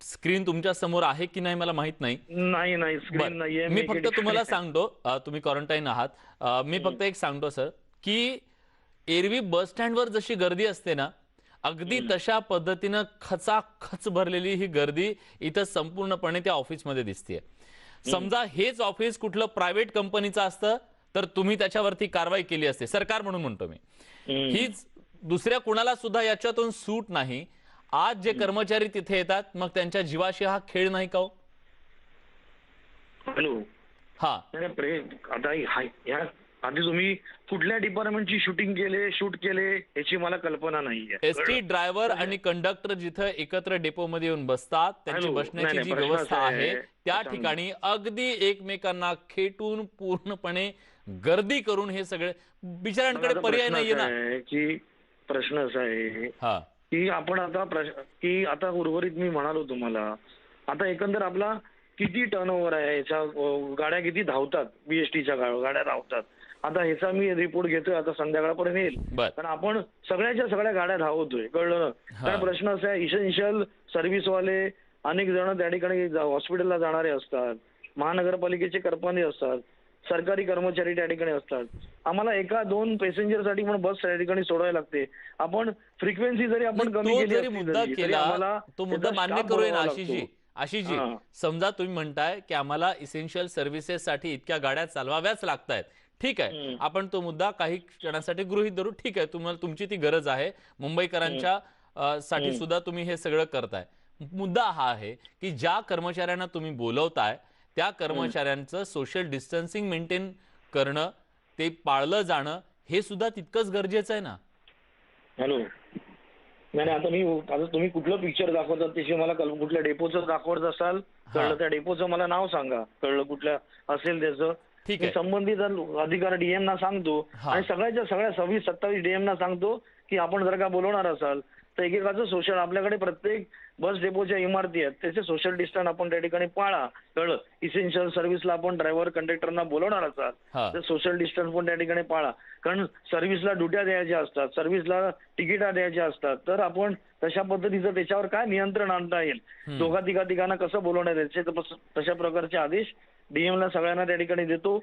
A: स्क्रीन तुमच्या समोर आहे की नाही मला माहित नाही.
E: नाही स्क्रीन नाहीये.
A: मी फक्त तुम्हाला सांगतो, तुम्ही क्वारंटाईन आहात, मी फक्त एक सांगतो सर की एरवी बस स्टँडवर जशी गर्दी असते ना, अगदी तशा पद्धतीनं खचाखच भरलेली ही गर्दी इथं संपूर्णपणे त्या ऑफिसमध्ये दिसतेय. समजा हेच ऑफिस कुठलं प्रायव्हेट कंपनीचं असतं तर तुम्ही त्याच्यावरती कारवाई केली असते. सरकार म्हणून म्हणतो मी. हीच दुसऱ्या कुणाला सुद्धा याच्यातून सूट नाही. आज जे कर्मचारी तिथे येतात मग त्यांच्या जीवाशी हा खेळ नाही का हो?
E: हॅलो. आता आधी तुम्ही कुठल्या डिपार्टमेंटची शूट केले याची मला कल्पना नाहीये.
A: एसटी ड्रायव्हर आणि कंडक्टर जिथं एकत्र डेपोमध्ये येऊन बसतात, त्यांची बसण्याची जी व्यवस्था आहे त्या ठिकाणी अगदी एकमेकांना खेटून पूर्णपणे गर्दी करून हे सगळे बिचाऱ्यांकडे पर्याय नाहीये ना.
E: की प्रश्न असा आहे की आपण आता उर्वरित मी म्हणालो तुम्हाला, आता एकंदर आपला किती टर्नओव्हर आहे, याच्या गाड्या किती धावतात, बीएसटीच्या गाड्या धावतात, आता ह्याचा मी रिपोर्ट घेतोय, आता संध्याकाळपर्यंत येईल. कारण आपण सगळ्याच्या सगळ्या गाड्या धावतोय, कळलं ना. कारण प्रश्न असा आहे, इसेन्शियल सर्व्हिसवाले अनेक जण त्या ठिकाणी हॉस्पिटलला जाणारे असतात, महानगरपालिकेचे कर्मचारी असतात, सरकारी कर्मचारी त्या ठिकाणी असतात. आम्हाला एका दोन पॅसेंजरसाठी पण बस त्या ठिकाणी सोडावी लागते. आपण फ्रिक्वेन्सी जरी आपण कमी केली
A: जरी मुद्दा केला, तो मुद्दा मान्य करूया ना आशिषजी. समजा तुम्ही म्हणताय की आम्हाला इसेन्शियल सर्व्हिसेससाठी इतक्या गाड्या चालवाव्याच लागतायत, ठीक आहे, आपण तो मुद्दा काही क्षणासाठी गृहीत धरू, ठीक आहे, तुम्हाला तुमची ती गरज आहे, मुंबईकरांच्या साठी सुद्धा तुम्ही हे सगळं करताय. मुद्दा हा आहे की ज्या कर्मचाऱ्यांना तुम्ही बोलवताय त्या कर्मचाऱ्यांचं सोशल डिस्टन्सिंग मेंटेन करणं, ते पाळलं जाणं हे सुद्धा तितकंच गरजेचं आहे ना.
E: हॅलो, नाही आता तुम्ही कुठलं पिक्चर दाखवतात त्याची मला कुठल्या डेपोचं दाखवत असाल, कळलं, त्या डेपोचं मला नाव सांगा, कळलं, कुठल्या असेल त्याचं.
A: ठीक आहे,
E: संबंधित अधिकारी डीएम ना सांगतो आणि सगळ्या 26-27 डीएम ना सांगतो की आपण जर का बोलवणार असाल तर एकेकाचं सोशल, आपल्याकडे प्रत्येक बस डेपोच्या इमारती आहेत, त्याचे सोशल डिस्टन्स आपण त्या ठिकाणी पाळा, कळलं. इसेन्शियल सर्व्हिसला आपण ड्रायव्हर कंडक्टरना बोलवणार असाल तर सोशल डिस्टन्स पण त्या ठिकाणी पाळा. कारण सर्व्हिसला ड्युट्या द्यायच्या असतात, सर्व्हिसला तिकिटा द्यायच्या असतात, तर आपण तशा पद्धतीचं त्याच्यावर काय नियंत्रण आणता येईल, तिघांना कसं बोलवण्यात यायचे, तशा प्रकारचे आदेश डीएमला सगळ्यांना त्या ठिकाणी देतो.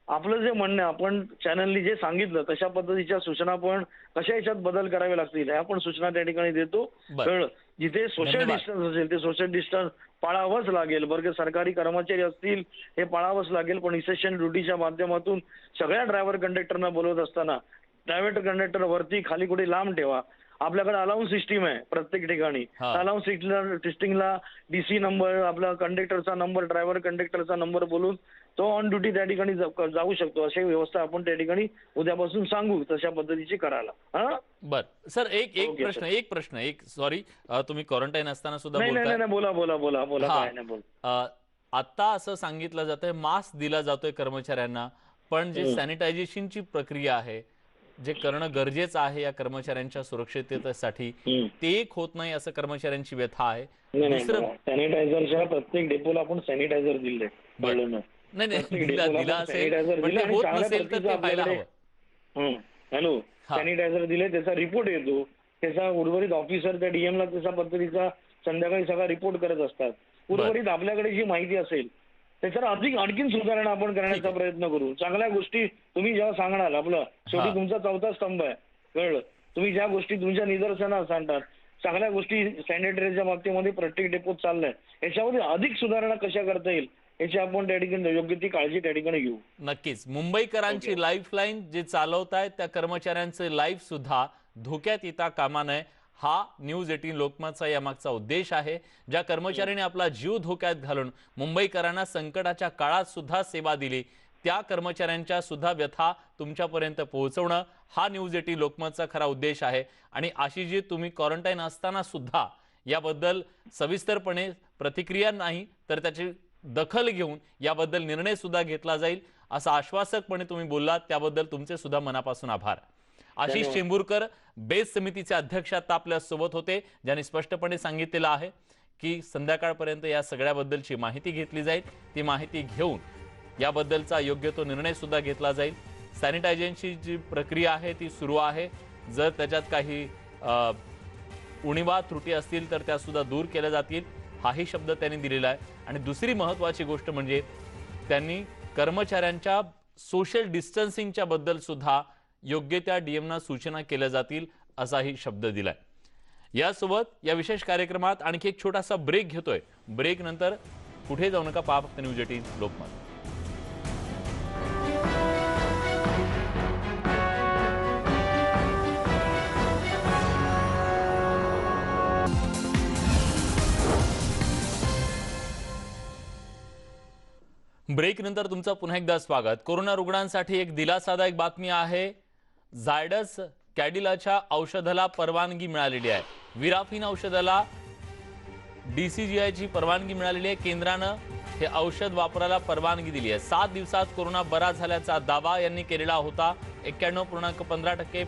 E: आपलं जे म्हणणं आपण चॅनलनी जे सांगितलं तशा पद्धतीच्या सूचना पण कशा याच्यात बदल करावे लागतील ह्या पण सूचना त्या ठिकाणी देतो. कळलं, जिथे सोशल डिस्टन्स असेल ते सोशल डिस्टन्स पाळावंच लागेल. बरं, सरकारी कर्मचारी असतील हे पाळावंच लागेल, पण इसेन्शियल ड्युटीच्या माध्यमातून सगळ्या ड्रायव्हर कंडक्टरना बोलवत असताना प्रायव्हेट कंडक्टर वरती खाली कुठे लांब ठेवा. आपल्याकडे अलाउन्स सिस्टीम आहे प्रत्येक ठिकाणी, अलाउन्स सिस्टीमला डीसी नंबर, आपला कंडक्टरचा नंबर, ड्रायव्हर कंडक्टरचा नंबर बोलून तो ऑन ड्युटी त्या ठिकाणी जाऊ शकतो. अशी व्यवस्था आपण त्या ठिकाणी उद्यापासून सांगू तशा पद्धतीची करायला.
A: बर सर, एक प्रश्न सॉरी, तुम्ही क्वारंटाईन असताना सुद्धा
E: नाही, बोला काय नाही बोल.
A: आता असं सांगितलं जातंय मास्क दिला जातोय कर्मचाऱ्यांना, पण जे सॅनिटायझेशनची प्रक्रिया आहे, जे करणं गरजेचं आहे या कर्मचाऱ्यांच्या सुरक्षिततेसाठी, ते एक होत नाही असं कर्मचाऱ्यांची व्यथा आहे.
E: सॅनिटायझरच्या प्रत्येक डेपोला आपण सॅनिटायझर दिले,
A: दिला असेल, पण ते होत नसेल तर ते व्हायला हवं.
E: हॅलो, सॅनिटायझर दिले, त्याचा रिपोर्ट येतो, त्याचा उर्वरित ऑफिसर त्या डीएमला तशा पद्धतीचा संध्याकाळी सगळा रिपोर्ट करत असतात. उर्वरित आपल्याकडे जी माहिती असेल त्याच्यावर आणखीन सुधारणा आपण करण्याचा प्रयत्न करू. चांगल्या गोष्टी तुम्ही जेव्हा सांगणार, आपलं शेवटी तुमचा चौथा स्तंभ आहे, कळलं, तुम्ही ज्या गोष्टी तुमच्या निदर्शनास आणतात, चांगल्या गोष्टी सॅनिटरीच्या बाबतीमध्ये प्रत्येक डेपोत चाललंय, याच्यामध्ये अधिक सुधारणा कशा करता येईल याची आपण त्या ठिकाणी योग्य ती काळजी त्या ठिकाणी घेऊ.
A: नक्कीच. मुंबईकरांची लाईफलाईन जे चालवतायत त्या कर्मचाऱ्यांचे लाईफ सुद्धा धोक्यात येता कामा नये, हा न्यूज 18 लोकमतचा यामागचा उद्देश आहे. ज्या कर्मचाऱ्यांनी आपला जीव धोक्यात घालून मुंबईकरांना संकटाच्या काळात सुद्धा सेवा दिली, त्या कर्मचाऱ्यांच्या सुद्धा व्यथा तुमच्यापर्यंत पोहोचवणं हा न्यूज 18 लोकमतचा खरा उद्देश आहे. आणि आशिषजी, तुम्ही क्वारंटाईन असताना सुद्धा याबद्दल सविस्तरपणे प्रतिक्रिया नाही तर त्याची दखल घेऊन याबद्दल निर्णय सुद्धा घेतला जाईल असं आश्वासकपणे तुम्ही बोललात, त्याबद्दल तुमचे सुद्धा मनापासून आभार. आशिष चेंबूरकर बेस समितीचे अध्यक्ष आता आपल्या सोबत होते, ज्यांनी स्पष्टपणे सांगितलेलं आहे की संध्याकाळपर्यंत या सगळ्याबद्दलची माहिती घेतली जाईल, ती माहिती घेऊन याबद्दलचा योग्य तो निर्णय सुद्धा घेतला जाईल. सॅनिटायझेशनची जी प्रक्रिया आहे ती सुरू आहे, जर त्याच्यात काही उणिवा त्रुटी असतील तर त्या सुद्धा दूर केल्या जातील, हाही शब्द त्यांनी दिलेला आहे. आणि दुसरी महत्त्वाची गोष्ट म्हणजे त्यांनी कर्मचाऱ्यांच्या सोशल डिस्टन्सिंगच्या बद्दल सुद्धा योग्य त्या डीएमना सूचना केल्या जातील असाही शब्द दिलाय. यासोबत या विशेष कार्यक्रमात आणखी एक छोटासा ब्रेक घेतोय. ब्रेक नंतर कुठे जाऊ नका, पहा फक्त न्यूज 18 लोकमत. ब्रेक नंतर तुमचं पुन्हा एकदा स्वागत. कोरोना रुग्णांसाठी एक दिलासादायक बातमी आहे. झायडस कॅडिलाच्या औषधाला परवानगी मिळालेली आहे. विराफिन औषधाला DCGIची परवानगी मिळालेली आहे. केंद्रानं हे औषध वापरायला परवानगी दिली आहे. 7 दिवसात कोरोना बरा झाल्याचा दावा यांनी केलेला होता. 91.15%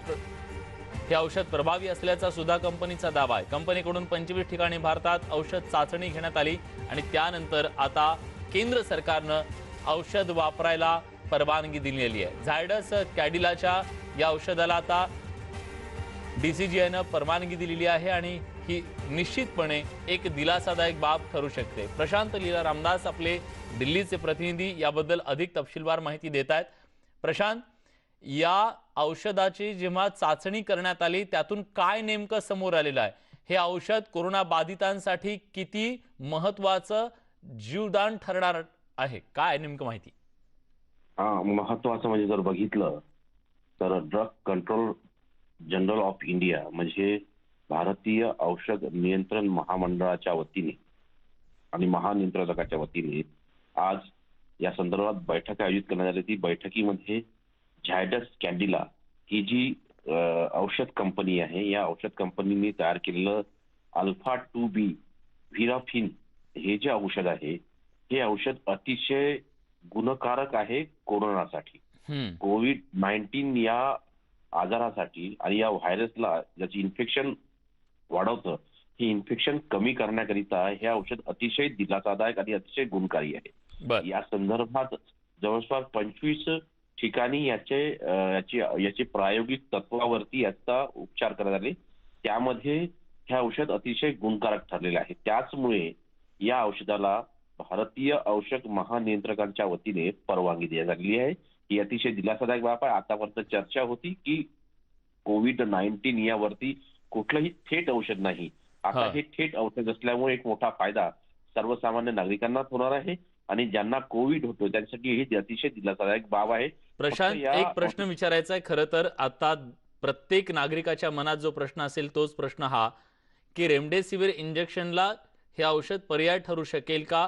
A: हे औषध प्रभावी असल्याचा सुद्धा कंपनीचा दावा आहे. कंपनीकडून 25 ठिकाणी भारतात औषध चाचणी घेण्यात आली आणि त्यानंतर आता केंद्र सरकारनं औषध वापरायला परवानगी दिलेली आहे। झायडस कॅडिलाच्या या औषधाला आता DCGIनं परवानगी दिलेली आहे आणि ही निश्चितपणे एक दिलासादायक बाब ठरू शकते। प्रशांत लीला रामदास आपले दिल्लीचे प्रतिनिधी याबद्दल अधिक तपशीलवार माहिती देत आहेत। प्रशांत, या औषधाची जेव्हा चाचणी करण्यात आली त्यातून काय नेमकं समोर आलेलं आहे? हे औषध कोरोना बाधितांसाठी किती महत्त्वाचं जीवदान ठरणार आहे? काय नेमकं माहिती?
F: महत्वाचं म्हणजे जर बघितलं तर drug control general of India म्हणजे भारतीय औषध नियंत्रण महामंडळाच्या वतीने आणि महानियंत्रकाच्या वतीने आज या संदर्भात बैठक आयोजित करण्यात आली। ती बैठकीमध्ये झायडस कॅडिला ही जी औषध कंपनी आहे, या औषध कंपनीने तयार केलेलं अल्फा 2B व्हिराफिन हे जे औषध आहे, हे औषध अतिशय गुणकारक आहे कोरोनासाठी। कोविड-19 या आजारासाठी आणि या व्हायरसला ज्याची इन्फेक्शन वाढवतं, हे इन्फेक्शन कमी करण्याकरिता हे औषध अतिशय दिलासादायक आणि अतिशय गुणकारी आहे। या संदर्भात जवळपास 25 ठिकाणी याचे प्रायोगिक तत्वावरती याचा उपचार करण्यात आले। त्यामध्ये हे औषध अतिशय गुणकारक ठरलेले आहे। त्याचमुळे या औषधाला भारतीय औषध महानियंत्रकांच्या वतीने परवानगी देण्यात आलेली आहे। ही अतिशय दिलासादायक बाब आहे। आतापर्यंत चर्चा होती की कोविड-19 यावरती कुठलंही थेट औषध नाही, आता हे थेट औषध असल्यामुळे एक मोठा फायदा सर्वसामान्य नागरिकांना होणार आहे आणि ज्यांना कोविड होतो त्यांच्यासाठी ही अतिशय दिलासादायक बाब आहे।
A: प्रशांत, एक प्रश्न विचारायचा आहे। खरं तर आता प्रत्येक नागरिकाच्या मनात जो प्रश्न असेल तोच प्रश्न हा की रेमडेसिवीर इंजेक्शनला हे औषध पर्याय ठरू शकेल का,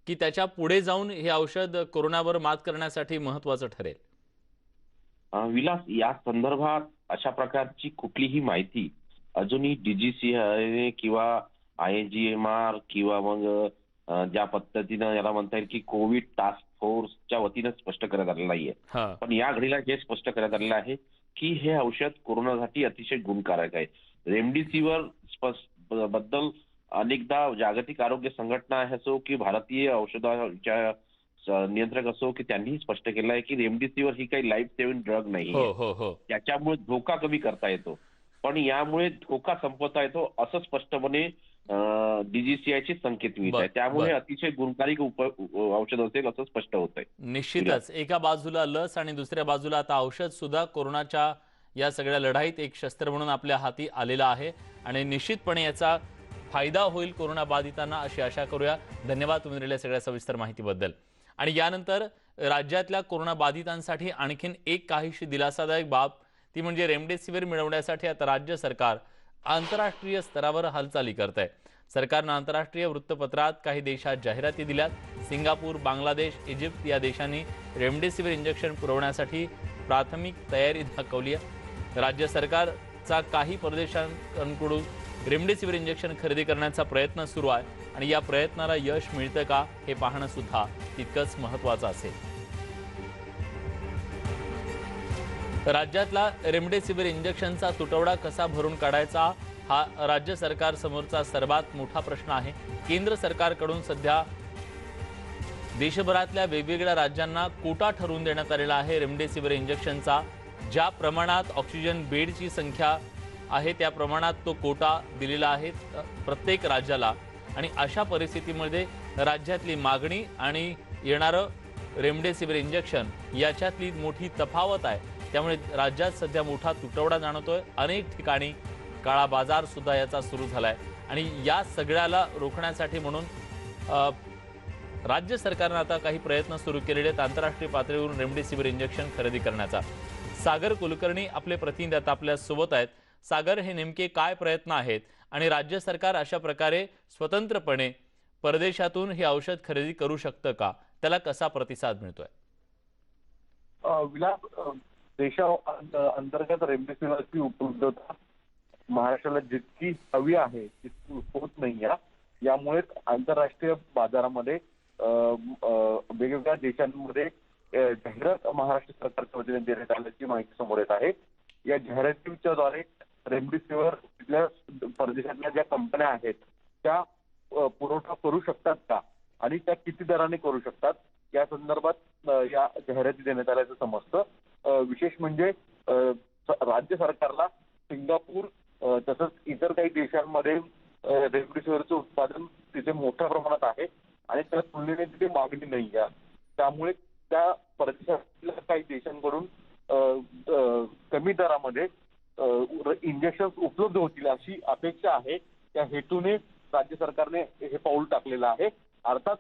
A: की त्याच्या पुढे जाऊन हे औषध कोरोनावर मात करण्यासाठी महत्त्वाचं ठरेल?
F: विलास, या संदर्भात अशा प्रकारची कुठलीही माहिती अजूनही DCGI किंवा INGMR किंवा मग ज्या पद्धतीनं याला म्हणता येईल की कोविड टास्क फोर्सच्या वतीनं स्पष्ट करण्यात आलेलं नाहीये। पण या घडीला हे स्पष्ट करण्यात आलेलं आहे की हे औषध कोरोनासाठी अतिशय गुणकारक आहे। रेमडेसिवीर बद्दल अनेकदा जागतिक आरोग्य संघटना असो की भारतीय औषधाच्या नियंत्रक असो की त्यांनी स्पष्ट केलं आहे की रेमडेसिवीर ही काही लाईफ सेव्हिंग ड्रग नाही, त्याच्यामुळे धोका कमी करता येतो, पण यामुळे धोका संपवता येतो असं स्पष्टपणे DCGIचे संकेत मिळत आहे। त्यामुळे अतिशय गुणकारी औषध असेल असं स्पष्ट होत आहे।
A: निश्चितच एका बाजूला लस आणि दुसऱ्या बाजूला आता औषध सुद्धा कोरोनाच्या या सगळ्या लढाईत एक शस्त्र म्हणून आपल्या हाती आलेला आहे आणि निश्चितपणे याचा फायदा होईल कोरोना बाधितांना अशी आशा करूया। धन्यवाद तुम्ही दिलेल्या सगळ्या सविस्तर माहितीबद्दल। आणि यानंतर राज्यातल्या कोरोना बाधितांसाठी आणखीन एक काहीशी दिलासादायक बाब, ती म्हणजे रेमडेसिवीर मिळवण्यासाठी आता राज्य सरकार आंतरराष्ट्रीय स्तरावर हालचाली करत आहे। सरकारनं आंतरराष्ट्रीय वृत्तपत्रात काही देशात जाहिराती दिल्यात। सिंगापूर, बांगलादेश, इजिप्त या देशांनी रेमडेसिवीर इंजेक्शन पुरवण्यासाठी प्राथमिक तयारी दाखवली आहे। राज्य सरकारचा काही प्रदेशांकडून रेमडेसिवीर इंजेक्शन खरेदी करण्याचा प्रयत्न सुरू आहे आणि या प्रयत्नाला यश मिळतं का हे पाहणं सुद्धा तितकंच महत्त्वाचं असेल। राज्यातला रेमडेसिवीर इंजेक्शनचा तुटवडा कसा भरून काढायचा हा राज्य सरकार समोरचा सर्वात मोठा प्रश्न आहे। केंद्र सरकारकडून सध्या देशभरातल्या वेगवेगळ्या राज्यांना कोटा ठरवून देण्यात आलेला आहे रेमडेसिवीर इंजेक्शनचा। ज्या प्रमाणात ऑक्सिजन बेडची संख्या आहे त्या प्रमाणात तो कोटा दिलेला आहे प्रत्येक राज्याला आणि अशा परिस्थितीमध्ये राज्यातली मागणी आणि येणारं रेमडेसिवीर इंजेक्शन याच्यातली मोठी तफावत आहे। त्यामुळे राज्यात सध्या मोठा तुटवडा जाणवतोय। अनेक ठिकाणी काळा बाजार सुद्धा याचा सुरू झालाय आणि या सगळ्याला रोखण्यासाठी म्हणून राज्य सरकारने आता काही प्रयत्न सुरू केलेले आहेत आंतरराष्ट्रीय पातळीवरून रेमडेसिवीर इंजेक्शन खरेदी करण्याचा। सागर कुलकर्णी आपले प्रतिनिधी आता आपल्या सोबत आहेत। सागर, हे नेमके काय प्रयत्न आहेत आणि राज्य सरकार अशा प्रकारे स्वतंत्रपणे परदेशातून हे औषध खरेदी करू शकतं का? त्याला कसा प्रतिसाद मिळतोय?
G: विलास, देशांतर्गत रेमडेसिवीरची उपलब्धता महाराष्ट्राला जितकी हवी आहे तितकी होत नाही। यामुळेच आंतरराष्ट्रीय बाजारामध्ये वेगवेगळ्या देशांमध्ये जाहिरात महाराष्ट्र सरकारच्या वतीने देण्यात आल्याची माहिती समोर येत आहे। या जाहिरातीच्या द्वारे रेमडेसिवीर तिथल्या परदेशातल्या ज्या कंपन्या आहेत त्या पुरवठा करू शकतात का आणि त्या किती दराने करू शकतात या संदर्भात या जाहिराती देण्यात आल्याचं समजतं. विशेष म्हणजे राज्य सरकारला सिंगापूर तसंच इतर काही देशांमध्ये रेमडेसिवीरचं उत्पादन तिथे मोठ्या प्रमाणात आहे आणि त्या तुलनेने तिथे मागणी नाही आहे. त्यामुळे त्या परदेशातल्या काही देशांकडून कमी दरामध्ये इंजेक्शन उपलब्ध होतील अशी अपेक्षा आहे. त्या हेतूने राज्य सरकारने हे पाऊल टाकलेलं आहे. अर्थात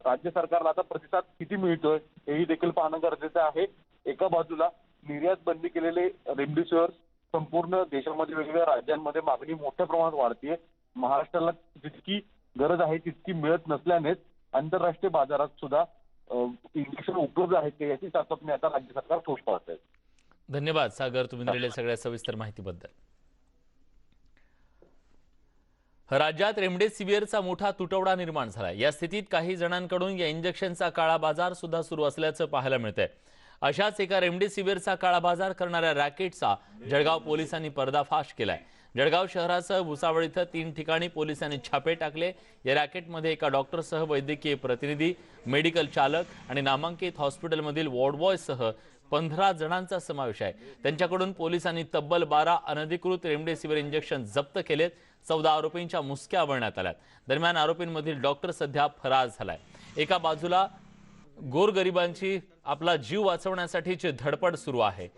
G: राज्य सरकारला आता प्रतिसाद किती मिळतोय हेही देखील पाहणं गरजेचं आहे. एका बाजूला निर्यात बंदी केलेले रेमडेसिवीर संपूर्ण देशामध्ये वेगवेगळ्या राज्यांमध्ये मागणी मोठ्या प्रमाणात वाढतीये. महाराष्ट्राला जितकी गरज आहे तितकी मिळत नसल्यानेच आंतरराष्ट्रीय बाजारात सुद्धा इंजेक्शन उपलब्ध आहेत का याची चाचपणी आता राज्य सरकार ठोस पाहत आहे.
A: धन्यवाद सागर, तुम्ही दिलेल्या सगळ्या सविस्तर माहितीबद्दल. राज्यात रेमडेसिवीरचा मोठा तुटवडा निर्माण झाला. या स्थितीत काही जणांकडून या इंजेक्शनचा काळा बाजार सुद्धा सुरू असल्याचं पाहायला मिळतंय. अशाच एका रेमडेसिवीरचा काळा बाजार करणाऱ्या रॅकेटचा जळगाव पोलिसांनी पर्दाफाश केलाय. जळगाव शहरासह भुसावळ इथं 3 ठिकाणी पोलिसांनी छापे टाकले. या रॅकेटमध्ये एका डॉक्टरसह वैद्यकीय प्रतिनिधी, मेडिकल चालक आणि नामांकित हॉस्पिटलमधील वॉर्डबॉयसह 15 जणांचा समावेश आहे. त्यांच्याकडून पोलिसांनी तब्बल 12 अनधिकृत रेमडेसिवीर इंजेक्शन जप्त केलेत. 14 आरोपींच्या मुसक्या आवळण्यात आल्यात. दरम्यान आरोपींमधील डॉक्टर सध्या फरार झालाय. एका बाजूला गोरगरिबांची आपला जीव वाचवण्यासाठीची धडपड सुरू आहे,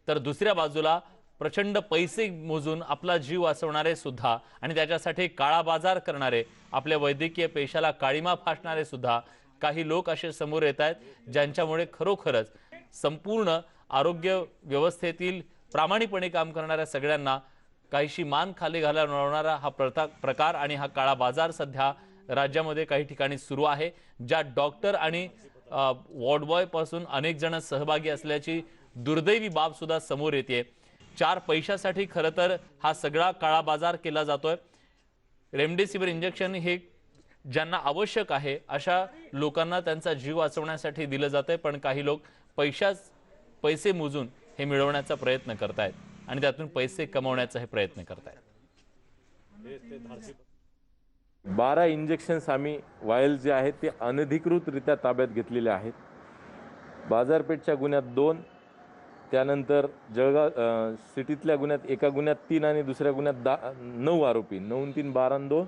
A: तर दुसऱ्या बाजूला प्रचंड पैसे मोजून आपला जीव वाचवणारे सुद्धा आणि त्याच्यासाठी काळा बाजार करणारे, आपल्या वैद्यकीय पेशाला काळीमा फासणारे सुद्धा काही लोक असे समोर येत आहेत, ज्यांच्यामुळे खरोखरच संपूर्ण आरोग्य व्यवस्थेतील प्रामाणिकपणे काम करणाऱ्या सगळ्यांना काहीशी मान खाली घालवणारा हा प्रकार आणि हा काळा बाजार सध्या राज्यामध्ये काही ठिकाणी सुरू आहे. ज्या डॉक्टर आणि वॉर्डबॉय पासून अनेक जण सहभागी असल्याची दुर्दैवी बाब सुद्धा समोर येते. 4 पैशासाठी खरं तर हा सगळा काळा बाजार केला जातोय. रेमडेसिवीर इंजेक्शन हे ज्यांना आवश्यक आहे अशा लोकांना त्यांचा जीव वाचवण्यासाठी दिलं जातंय, पण काही लोक पैसे मोजून हे मिळवण्याचा प्रयत्न करतायत आणि त्यातून पैसे कमवण्याचा हे प्रयत्न करतायत.
H: 12 इंजेक्शन्स आम्ही वायल जे आहेत ते अनधिकृतरित्या ताब्यात घेतलेले आहेत. बाजारपेठच्या गुन्ह्यात 2, त्यानंतर जळगाव सिटीतल्या गुन्ह्यात एका गुन्ह्यात 3 आणि दुसऱ्या गुन्ह्यात 9 आरोपी, 9 3 12 2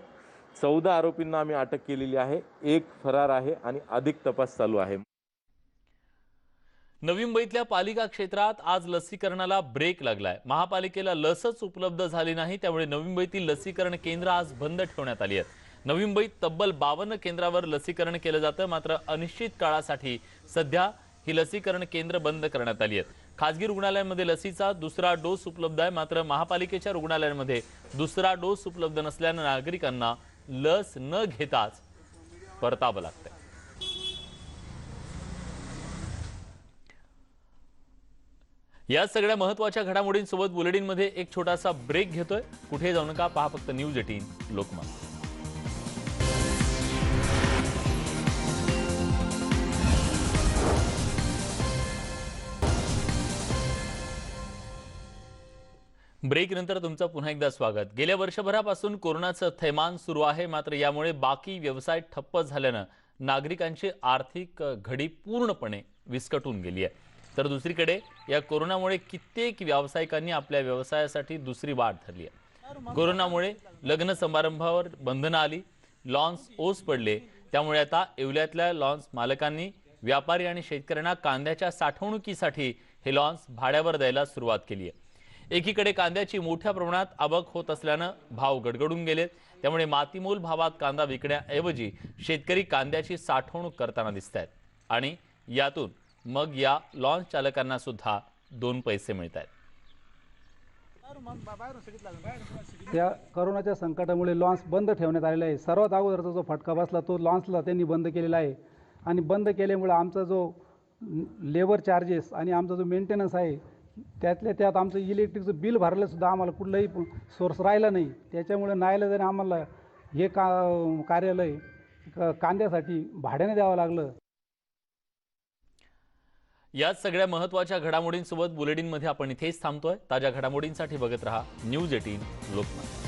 H: 14 आरोपींना आम्ही अटक केलेली आहे. 1 फरार आहे आणि अधिक तपास चालू आहे.
A: नवी मुंबईतल्या पालिका क्षेत्रात आज लसीकरणाला ब्रेक लागलाय. महापालिकेला लसच उपलब्ध झाली नाही, त्यामुळे नवी मुंबईतील लसीकरण केंद्र आज बंद ठेवण्यात आली आहेत. नवी मुंबईत तब्बल 52 केंद्रावर लसीकरण केलं जातं, मात्र अनिश्चित काळासाठी सध्या ही लसीकरण केंद्र बंद करण्यात आली आहेत. खासगी रुग्णालयांमध्ये लसीचा दुसरा डोस उपलब्ध आहे, मात्र महापालिकेच्या रुग्णालयांमध्ये दुसरा डोस उपलब्ध नसल्यानं नागरिकांना लस न घेताच परतावं लागतंय. या सगळ्या महत्त्वाच्या घडामोडींसोबत बुलेटिनमध्ये एक छोटासा ब्रेक घेतोय. कुठे जाऊ नका, पहा फक्त न्यूज 18 लोकमत. ब्रेक नंतर तुमचं पुन्हा एकदा स्वागत. गेल्या वर्षभरापासून कोरोनाचं थैमान सुरू आहे, मात्र यामुळे बाकी व्यवसाय ठप्प झाल्यानं नागरिकांची आर्थिक घडी पूर्णपणे विस्कटून गेली आहे. तर दुसरीकडे या कोरोनामुळे कित्येक व्यावसायिकांनी आपल्या व्यवसायासाठी दुसरी वाट धरली आहे. कोरोनामुळे लग्न समारंभावर बंधनं आली, लॉन्स ओस पडले. त्यामुळे आता येवल्यातल्या लॉन्स मालकांनी व्यापारी आणि शेतकऱ्यांना कांद्याच्या साठवणुकीसाठी हे लॉन्स भाड्यावर द्यायला सुरुवात केली आहे. एकीकडे कांद्याची मोठ्या प्रमाणात आवक होत असल्यानं भाव गडगडून गेलेत. त्यामुळे मातीमोल भावात कांदा विकण्याऐवजी शेतकरी कांद्याची साठवणूक करताना दिसत आहेत आणि यातून मग या लॉन्च चालकांना सुद्धा 2 पैसे मिळत आहेत.
I: त्या कोरोनाच्या संकटामुळे लॉन्स बंद ठेवण्यात आलेला आहे. सर्वात अगोदरचा जो फटका बसला तो लॉन्सला त्यांनी बंद केलेला आहे आणि बंद केल्यामुळे आमचा जो लेबर चार्जेस आणि आमचा जो मेंटेनन्स आहे त्यातल्या त्यात आमचं इलेक्ट्रिकचं बिल भरायला सुद्धा आम्हाला कुठलाही सोर्स राहिला नाही. त्याच्यामुळे नाईलाजाने आम्हाला हे कार्यालय कांद्यासाठी भाड्याने द्यावं लागलं.
A: या सगळ्या महत्त्वाच्या घडामोडींसोबत बुलेटिनमध्ये आपण इथेच थांबतोय. ताज्या घडामोडींसाठी बघत रहा न्यूज 18 लोकमत.